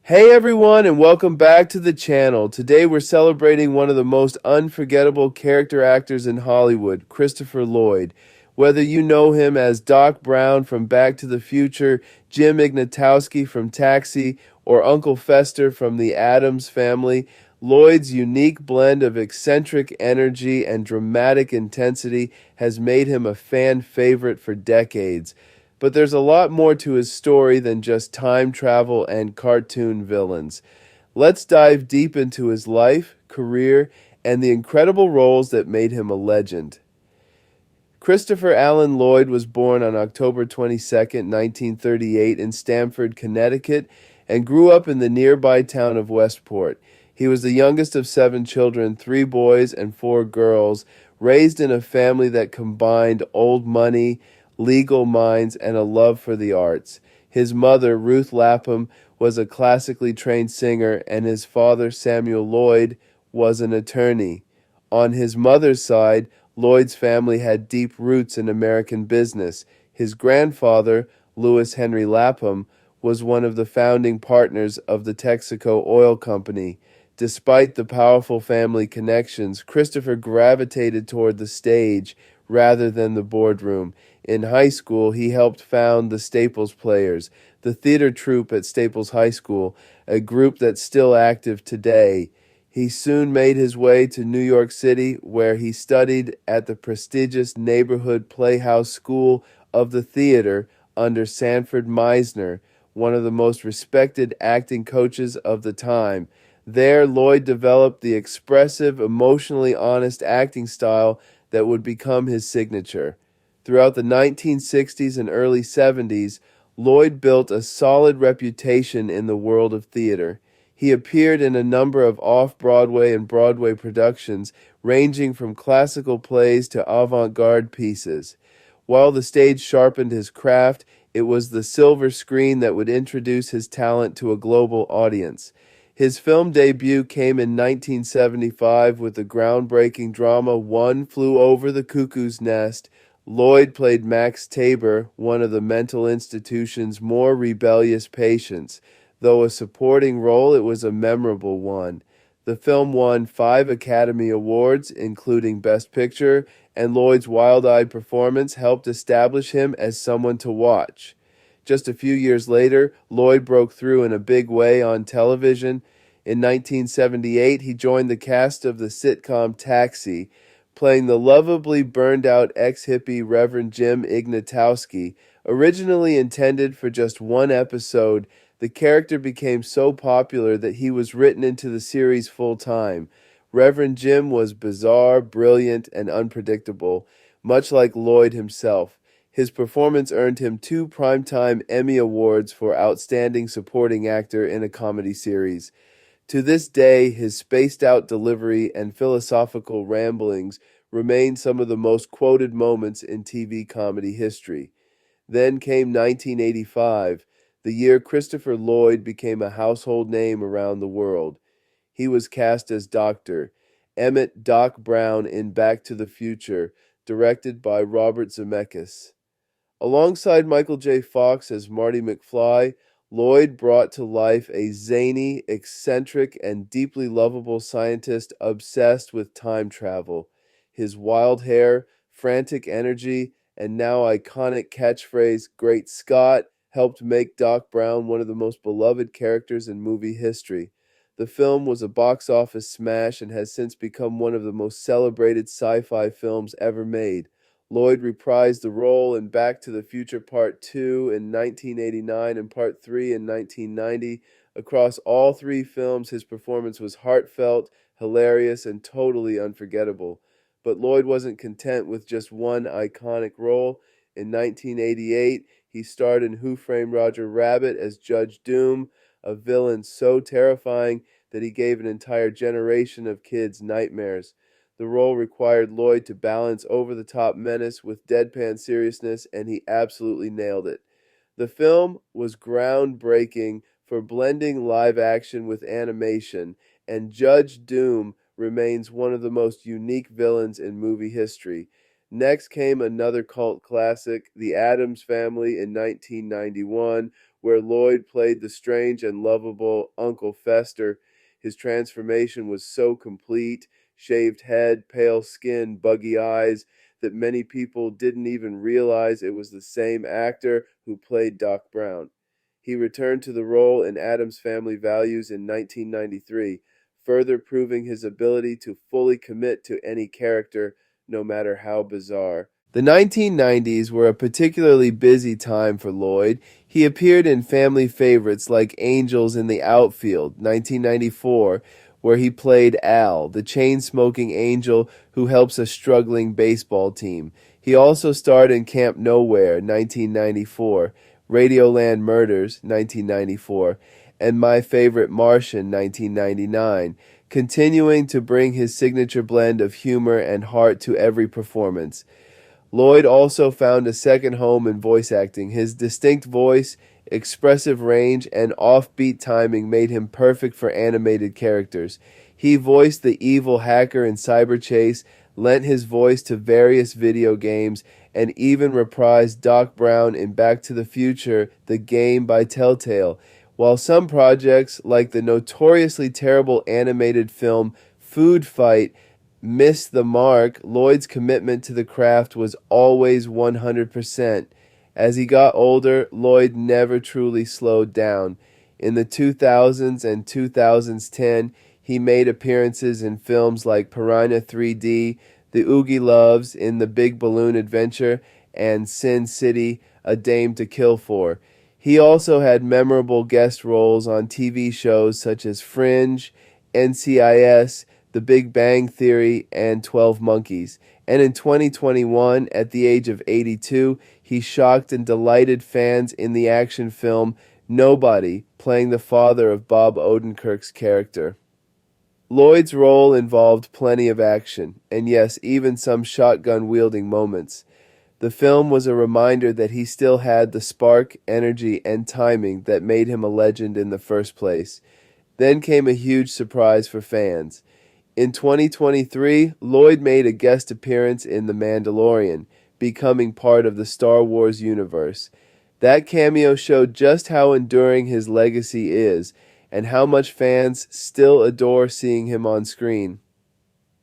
Hey everyone, and welcome back to the channel. Today we're celebrating one of the most unforgettable character actors in Hollywood, Christopher Lloyd. Whether you know him as Doc Brown from Back to the Future, Jim Ignatowski from Taxi, or Uncle Fester from The Addams Family, Lloyd's unique blend of eccentric energy and dramatic intensity has made him a fan favorite for decades. But there's a lot more to his story than just time travel and cartoon villains. Let's dive deep into his life, career, and the incredible roles that made him a legend. Christopher Allen Lloyd was born on October 22, 1938, in Stamford, Connecticut, and grew up in the nearby town of Westport. He was the youngest of seven children, three boys and four girls, raised in a family that combined old money, legal minds, and a love for the arts. His mother, Ruth Lapham, was a classically trained singer, and his father, Samuel Lloyd, was an attorney. On his mother's side, Lloyd's family had deep roots in American business. His grandfather, Lewis Henry Lapham, was one of the founding partners of the Texaco Oil Company. Despite the powerful family connections, Christopher gravitated toward the stage rather than the boardroom. In high school, he helped found the Staples Players, the theater troupe at Staples High School, a group that's still active today. He soon made his way to New York City, where he studied at the prestigious neighborhood Playhouse School of the Theater under Sanford Meisner, one of the most respected acting coaches of the time. There, Lloyd developed the expressive, emotionally honest acting style that would become his signature. Throughout the 1960s and early 70s, Lloyd built a solid reputation in the world of theater. He appeared in a number of off-Broadway and Broadway productions, ranging from classical plays to avant-garde pieces. While the stage sharpened his craft, it was the silver screen that would introduce his talent to a global audience. His film debut came in 1975 with the groundbreaking drama One Flew Over the Cuckoo's Nest. Lloyd played Max Tabor, one of the mental institution's more rebellious patients. Though a supporting role, it was a memorable one. The film won 5 Academy Awards, including Best Picture, and Lloyd's wild-eyed performance helped establish him as someone to watch. Just a few years later, Lloyd broke through in a big way on television. In 1978, he joined the cast of the sitcom Taxi, playing the lovably burned-out ex-hippie Reverend Jim Ignatowski. Originally intended for just one episode, the character became so popular that he was written into the series full-time. Reverend Jim was bizarre, brilliant, and unpredictable, much like Lloyd himself. His performance earned him 2 Primetime Emmy Awards for Outstanding Supporting Actor in a Comedy Series. To this day, his spaced-out delivery and philosophical ramblings remain some of the most quoted moments in TV comedy history. Then came 1985, the year Christopher Lloyd became a household name around the world. He was cast as Dr. Emmett Doc Brown in Back to the Future, directed by Robert Zemeckis. Alongside Michael J. Fox as Marty McFly, Lloyd brought to life a zany, eccentric, and deeply lovable scientist obsessed with time travel. His wild hair, frantic energy, and now iconic catchphrase, "Great Scott," helped make Doc Brown one of the most beloved characters in movie history. The film was a box office smash and has since become one of the most celebrated sci-fi films ever made. Lloyd reprised the role in Back to the Future Part 2 in 1989 and Part 3 in 1990. Across all 3 films, his performance was heartfelt, hilarious, and totally unforgettable. But Lloyd wasn't content with just one iconic role. In 1988, he starred in Who Framed Roger Rabbit as Judge Doom, a villain so terrifying that he gave an entire generation of kids nightmares. The role required Lloyd to balance over-the-top menace with deadpan seriousness, and he absolutely nailed it. The film was groundbreaking for blending live action with animation, and Judge Doom remains one of the most unique villains in movie history. Next came another cult classic, The Addams Family in 1991, where Lloyd played the strange and lovable Uncle Fester. His transformation was so complete, shaved head, pale skin, buggy eyes, that many people didn't even realize it was the same actor who played Doc Brown. He returned to the role in Addams Family Values in 1993, further proving his ability to fully commit to any character, no matter how bizarre. The 1990s were a particularly busy time for Lloyd. He appeared in family favorites like Angels in the Outfield, 1994, where he played Al, the chain-smoking angel who helps a struggling baseball team. He also starred in Camp Nowhere, 1994, Radioland Murders, 1994, and My Favorite Martian, 1999, continuing to bring his signature blend of humor and heart to every performance. Lloyd also found a second home in voice acting. His distinct voice, expressive range, and offbeat timing made him perfect for animated characters. He voiced the evil hacker in Cyber Chase, lent his voice to various video games, and even reprised Doc Brown in Back to the Future, the game by Telltale. While some projects, like the notoriously terrible animated film Food Fight, missed the mark, Lloyd's commitment to the craft was always 100%. As he got older, Lloyd never truly slowed down. In the 2000s and 2010, he made appearances in films like Piranha 3D, The Oogie Loves, In the Big Balloon Adventure, and Sin City, A Dame to Kill For. He also had memorable guest roles on TV shows such as Fringe, NCIS, The Big Bang Theory, and 12 Monkeys. And in 2021, at the age of 82, he shocked and delighted fans in the action film Nobody, playing the father of Bob Odenkirk's character. Lloyd's role involved plenty of action, and yes, even some shotgun-wielding moments. The film was a reminder that he still had the spark, energy, and timing that made him a legend in the first place. Then came a huge surprise for fans. In 2023, Lloyd made a guest appearance in The Mandalorian, becoming part of the Star Wars universe. That cameo showed just how enduring his legacy is, and how much fans still adore seeing him on screen.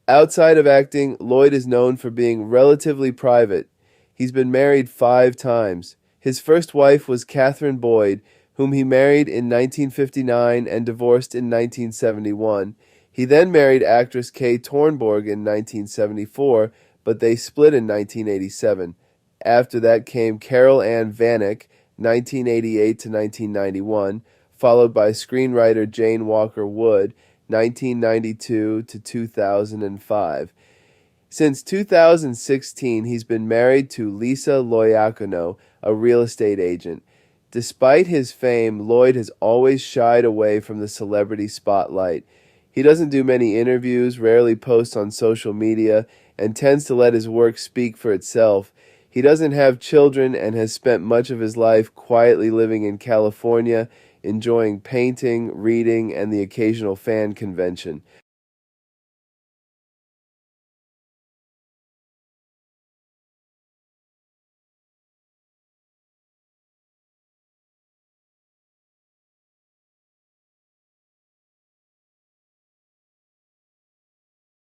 Outside of acting, Lloyd is known for being relatively private. He's been married 5 times. His first wife was Catherine Boyd, whom he married in 1959 and divorced in 1971. He then married actress Kay Tornborg in 1974, but they split in 1987. After that came Carol Ann Vanek, 1988 to 1991, followed by screenwriter Jane Walker Wood, 1992 to 2005. Since 2016, he's been married to Lisa Loiacono, a real estate agent. Despite his fame, Lloyd has always shied away from the celebrity spotlight. He doesn't do many interviews, rarely posts on social media, and tends to let his work speak for itself. He doesn't have children and has spent much of his life quietly living in California, enjoying painting, reading, and the occasional fan convention.